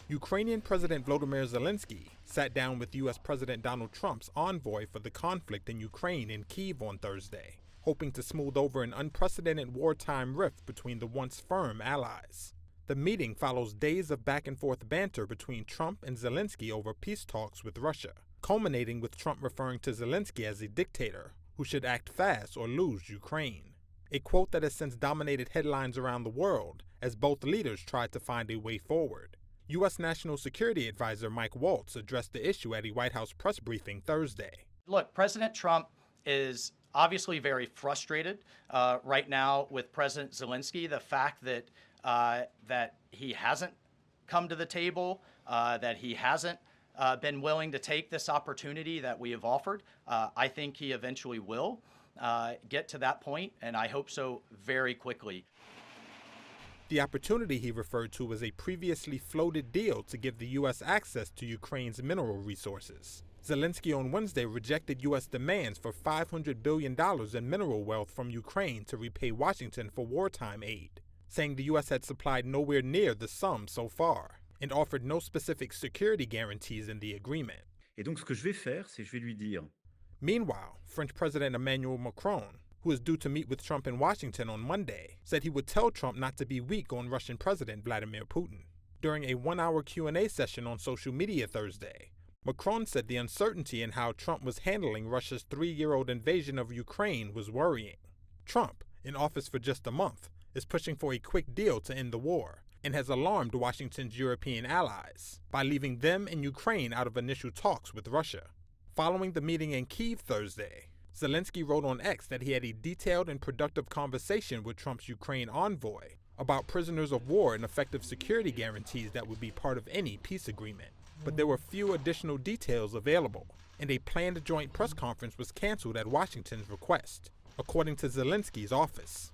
Ukrainian President Volodymyr Zelenskiy sat down with U.S. President Donald Trump's envoy for the conflict in Ukraine in Kyiv on Thursday, hoping to smooth over an unprecedented wartime rift between the once firm allies. The meeting follows days of back-and-forth banter between Trump and Zelensky over peace talks with Russia, culminating with Trump referring to Zelensky as a dictator who should act fast or lose Ukraine, a quote that has since dominated headlines around the world as both leaders tried to find a way forward. U.S. National Security Advisor Mike Waltz addressed the issue at a White House press briefing Thursday. Look, President Trump is obviously very frustrated right now with President Zelensky. The fact that that he hasn't come to the table, that he hasn't been willing to take this opportunity that we have offered. I think he eventually will get to that point, and I hope so very quickly. The opportunity he referred to was a previously floated deal to give the U.S. access to Ukraine's mineral resources. Zelensky on Wednesday rejected U.S. demands for $500 billion in mineral wealth from Ukraine to repay Washington for wartime aid, saying the U.S. had supplied nowhere near the sum so far and offered no specific security guarantees in the agreement. Et donc ce que je vais faire, c'est je vais lui dire. Meanwhile, French President Emmanuel Macron, who is due to meet with Trump in Washington on Monday, said he would tell Trump not to be weak on Russian President Vladimir Putin. During a one-hour Q&A session on social media Thursday, Macron said the uncertainty in how Trump was handling Russia's 3-year-old invasion of Ukraine was worrying. Trump, in office for just a month, is pushing for a quick deal to end the war and has alarmed Washington's European allies by leaving them and Ukraine out of initial talks with Russia. Following the meeting in Kyiv Thursday, Zelensky wrote on X that he had a detailed and productive conversation with Trump's Ukraine envoy about prisoners of war and effective security guarantees that would be part of any peace agreement. But there were few additional details available, and a planned joint press conference was canceled at Washington's request, according to Zelensky's office.